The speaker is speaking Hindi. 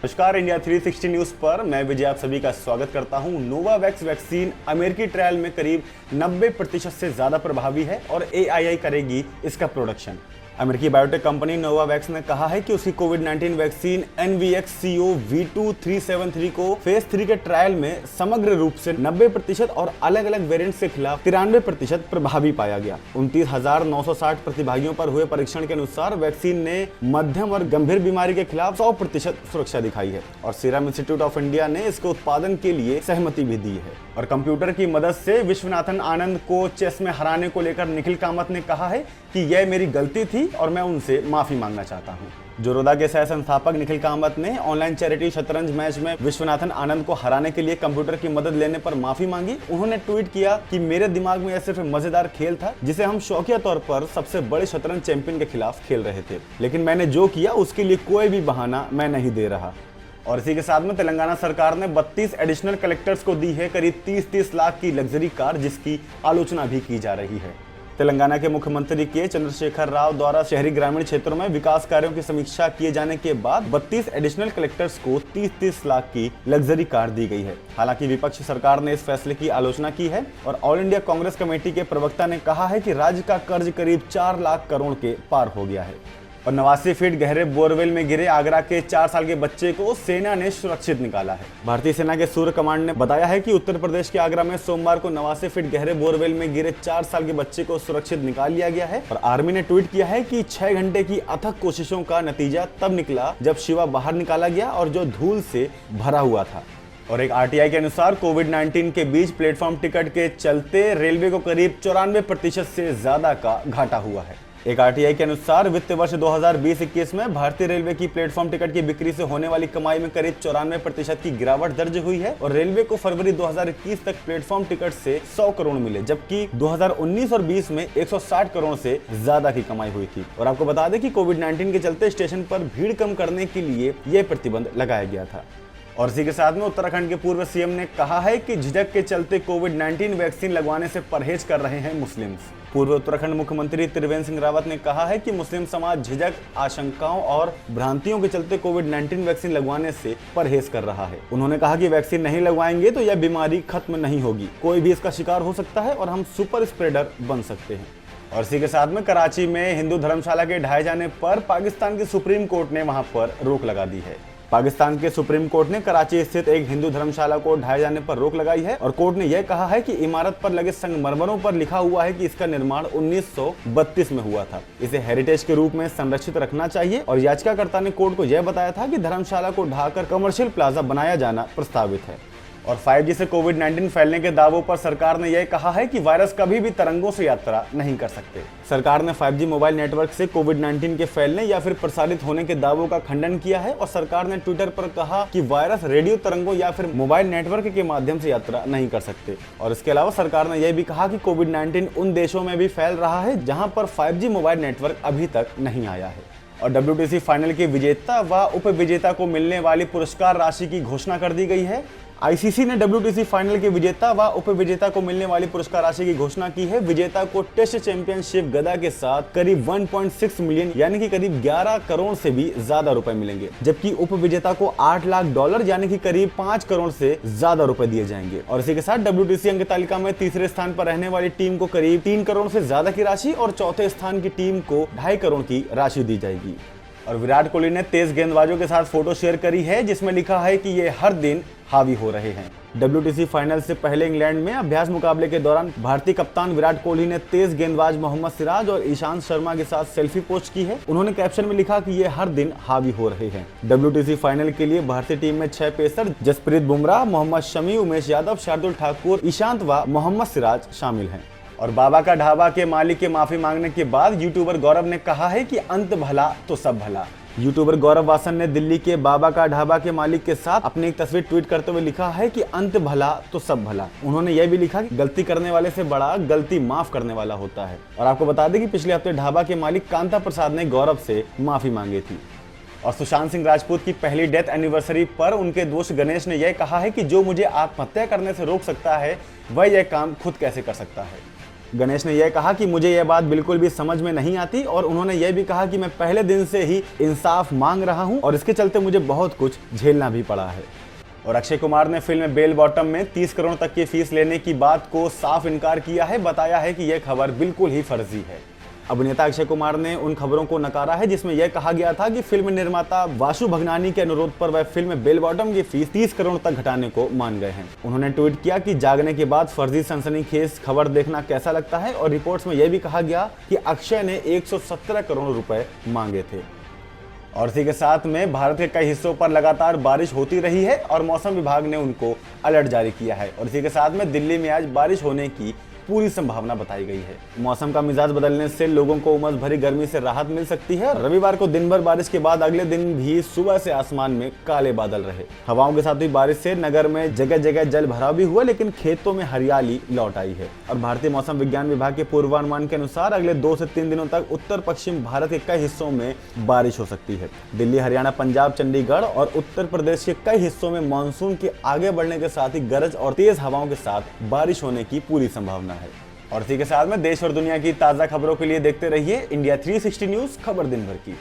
नमस्कार, इंडिया 360 न्यूज पर मैं विजय आप सभी का स्वागत करता हूं। नोवावैक्स वैक्सीन अमेरिकी ट्रायल में करीब 90% से ज्यादा प्रभावी है और एआईआई करेगी इसका प्रोडक्शन। अमेरिकी बायोटेक कंपनी नोवावैक्स ने कहा है कि उसकी कोविड-19 वैक्सीन NVXCoV2373 को फेज 3 के ट्रायल में समग्र रूप से 90% और अलग अलग वेरिएंट्स के खिलाफ 93% प्रभावी पाया गया। 29,960 प्रतिभागियों पर हुए परीक्षण के अनुसार वैक्सीन ने मध्यम और गंभीर बीमारी के खिलाफ 100% सुरक्षा दिखाई है और सीरम इंस्टीट्यूट ऑफ इंडिया ने इसके उत्पादन के लिए सहमति भी दी है। और कंप्यूटर की मदद से विश्वनाथन आनंद को चेस में हराने को लेकर निखिल कामत ने कहा है कि यह मेरी गलती थी और मैं उनसे माफी मांगना चाहता हूं। जोरोदा के सह संस्थापक निखिल कामत ने ऑनलाइन चैरिटी शतरंज मैच में विश्वनाथन आनंद को हराने के लिए कंप्यूटर की मदद लेने पर माफी मांगी। उन्होंने ट्वीट किया कि मेरे दिमाग में यह सिर्फ मजेदार खेल था जिसे हम शौकिया तौर पर सबसे बड़े शतरंज चैंपियन के खिलाफ खेल रहे थे, लेकिन मैंने जो किया उसके लिए कोई भी बहाना मैं नहीं दे रहा। और इसी के साथ में तेलंगाना सरकार ने 32 एडिशनल कलेक्टर्स को दी है करीब 30-30 लाख की लग्जरी कार, जिसकी आलोचना भी की जा रही है। तेलंगाना के मुख्यमंत्री के चंद्रशेखर राव द्वारा शहरी ग्रामीण क्षेत्रों में विकास कार्यों की समीक्षा किए जाने के बाद 32 एडिशनल कलेक्टर्स को 30-30 लाख की लग्जरी कार दी गई है। हालांकि विपक्षी सरकार ने इस फैसले की आलोचना की है और ऑल इंडिया कांग्रेस कमेटी के प्रवक्ता ने कहा है कि राज्य का कर्ज करीब 4 लाख करोड़ के पार हो गया है। और 89 फीट गहरे बोरवेल में गिरे आगरा के 4 साल के बच्चे को सेना ने सुरक्षित निकाला है। भारतीय सेना के सूर्य कमांड ने बताया है कि उत्तर प्रदेश के आगरा में सोमवार को 89 फीट गहरे बोरवेल में गिरे 4 साल के बच्चे को सुरक्षित निकाल लिया गया है। और आर्मी ने ट्वीट किया है कि 6 घंटे की अथक कोशिशों का नतीजा तब निकला जब शिवा बाहर निकाला गया और जो धूल से भरा हुआ था। और एक आरटीआई के अनुसार कोविड-19 के बीच प्लेटफॉर्म टिकट के चलते रेलवे को करीब 94% से ज्यादा का घाटा हुआ है। एक आरटीआई के अनुसार वित्त वर्ष 2020-21 में भारतीय रेलवे की प्लेटफॉर्म टिकट की बिक्री से होने वाली कमाई में करीब 94% की गिरावट दर्ज हुई है और रेलवे को फरवरी 2021 तक प्लेटफॉर्म टिकट से 100 करोड़ मिले, जबकि 2019 और 20 में 160 करोड़ से ज्यादा की कमाई हुई थी। और आपको बता दें कि कोविड-19 के चलते स्टेशन पर भीड़ कम करने के लिए यह प्रतिबंध लगाया गया था। और इसी के साथ में उत्तराखंड के पूर्व सीएम ने कहा है कि झिझक के चलते कोविड-19 वैक्सीन लगवाने से परहेज कर रहे हैं मुस्लिम्स। पूर्व उत्तराखंड मुख्यमंत्री त्रिवेंद्र सिंह रावत ने कहा है कि मुस्लिम समाज झिझक, आशंकाओं और भ्रांतियों के चलते कोविड-19 वैक्सीन लगवाने से परहेज कर रहा है। उन्होंने कहा कि वैक्सीन नहीं लगवाएंगे तो यह बीमारी खत्म नहीं होगी, कोई भी इसका शिकार हो सकता है और हम सुपर स्प्रेडर बन सकते हैं। और इसी के साथ में कराची में हिंदू धर्मशाला के ढाए जाने पर पाकिस्तान की सुप्रीम कोर्ट ने वहां पर रोक लगा दी है। पाकिस्तान के सुप्रीम कोर्ट ने कराची स्थित एक हिंदू धर्मशाला को ढाए जाने पर रोक लगाई है और कोर्ट ने यह कहा है कि इमारत पर लगे संगमरमरों पर लिखा हुआ है कि इसका निर्माण 1932 में हुआ था। इसे हेरिटेज के रूप में संरक्षित रखना चाहिए और याचिकाकर्ता ने कोर्ट को यह बताया था कि धर्मशाला को ढाकर कमर्शियल प्लाजा बनाया जाना प्रस्तावित है। और 5G से कोविड-19 फैलने के दावों पर सरकार ने यह कहा है कि वायरस कभी भी तरंगों से यात्रा नहीं कर सकते। सरकार ने 5G मोबाइल नेटवर्क से कोविड-19 के फैलने या फिर प्रसारित होने के दावों का खंडन किया है और सरकार ने ट्विटर पर कहा कि वायरस रेडियो तरंगों या फिर मोबाइल नेटवर्क के माध्यम से यात्रा नहीं कर सकते। और इसके अलावा सरकार ने यह भी कहा कि कोविड-19 उन देशों में भी फैल रहा है जहां पर 5G मोबाइल नेटवर्क अभी तक नहीं आया है। और WTC फाइनल के विजेता व उप विजेता को मिलने वाली पुरस्कार राशि की घोषणा कर दी गई है। आईसीसी ने WTC फाइनल के विजेता व उप विजेता को मिलने वाली पुरस्कार राशि की घोषणा की है। विजेता को टेस्ट चैंपियनशिप गदा के साथ करीब 1.6 मिलियन यानी कि करीब 11 करोड़ से भी ज्यादा रुपए मिलेंगे, जबकि उप विजेता को $8 लाख यानी कि करीब 5 करोड़ से ज्यादा रुपए दिए जाएंगे। और इसी के साथ WTC अंक तालिका में तीसरे स्थान पर रहने वाली टीम को करीब 3 करोड़ से ज्यादा की राशि और चौथे स्थान की टीम को 2.5 करोड़ की राशि दी जाएगी। और विराट कोहली ने तेज गेंदबाजों के साथ फोटो शेयर करी है जिसमें लिखा है कि ये हर दिन हावी हो रहे हैं। WTC फाइनल से पहले इंग्लैंड में अभ्यास मुकाबले के दौरान भारतीय कप्तान विराट कोहली ने तेज गेंदबाज मोहम्मद सिराज और ईशांत शर्मा के साथ सेल्फी पोस्ट की है। उन्होंने कैप्शन में लिखा कि ये हर दिन हावी हो रहे हैं। WTC फाइनल के लिए भारतीय टीम में 6 पेसर जसप्रीत बुमराह, मोहम्मद शमी, उमेश यादव, शार्दुल ठाकुर, ईशांत व मोहम्मद सिराज शामिल हैं। और बाबा का ढाबा के मालिक के माफी मांगने के बाद यूट्यूबर गौरव ने कहा है कि अंत भला तो सब भला। यूट्यूबर गौरव वासन ने दिल्ली के बाबा का ढाबा के मालिक के साथ अपनी एक तस्वीर ट्वीट करते हुए लिखा है कि अंत भला तो सब भला। उन्होंने यह भी लिखा कि गलती करने वाले से बड़ा गलती माफ करने वाला होता है। और आपको बता दें कि पिछले हफ्ते ढाबा के मालिक कांता प्रसाद ने गौरव से माफी मांगी थी। और सुशांत सिंह राजपूत की पहली डेथ एनिवर्सरी पर उनके दोस्त गणेश ने यह कहा है कि जो मुझे आत्महत्या करने से रोक सकता है वह यह काम खुद कैसे कर सकता है। गणेश ने यह कहा कि मुझे यह बात बिल्कुल भी समझ में नहीं आती और उन्होंने यह भी कहा कि मैं पहले दिन से ही इंसाफ मांग रहा हूं और इसके चलते मुझे बहुत कुछ झेलना भी पड़ा है। और अक्षय कुमार ने फिल्म बेल बॉटम में 30 करोड़ तक की फीस लेने की बात को साफ इनकार किया है, बताया है कि यह खबर बिल्कुल ही फर्जी है। अभिनेता अक्षय कुमार ने उन खबरों को नकारा है जिसमें यह कहा गया था कि फिल्म निर्माता वासु भगनानी के अनुरोध पर वह फिल्म बेल बॉटम की फीस 30 करोड़ तक घटाने को मान गए हैं। उन्होंने ट्वीट किया कि जागने के बाद फर्जी सनसनीखेज खबर देखना कैसा लगता है और रिपोर्ट्स में यह भी कहा गया कि अक्षय ने 117 करोड़ रुपए मांगे थे। और इसी के साथ में भारत के कई हिस्सों पर लगातार बारिश होती रही है और मौसम विभाग ने उनको अलर्ट जारी किया है और इसी के साथ में दिल्ली में आज बारिश होने की पूरी संभावना बताई गई है। मौसम का मिजाज बदलने से लोगों को उमस भरी गर्मी से राहत मिल सकती है। रविवार को दिन भर बारिश के बाद अगले दिन भी सुबह से आसमान में काले बादल रहे। हवाओं के साथ हुई बारिश से नगर में जगह जगह जल भराव भी हुआ, लेकिन खेतों में हरियाली लौट आई है। और भारतीय मौसम विज्ञान विभाग के पूर्वानुमान के अनुसार अगले 2 से 3 दिनों तक उत्तर पश्चिम भारत के कई हिस्सों में बारिश हो सकती है। दिल्ली, हरियाणा, पंजाब, चंडीगढ़ और उत्तर प्रदेश के कई हिस्सों में मानसून के आगे बढ़ने के साथ ही गरज और तेज हवाओं के साथ बारिश होने की पूरी संभावना है। और इसी के साथ में देश और दुनिया की ताजा खबरों के लिए देखते रहिए इंडिया 360 न्यूज, खबर दिन भर की।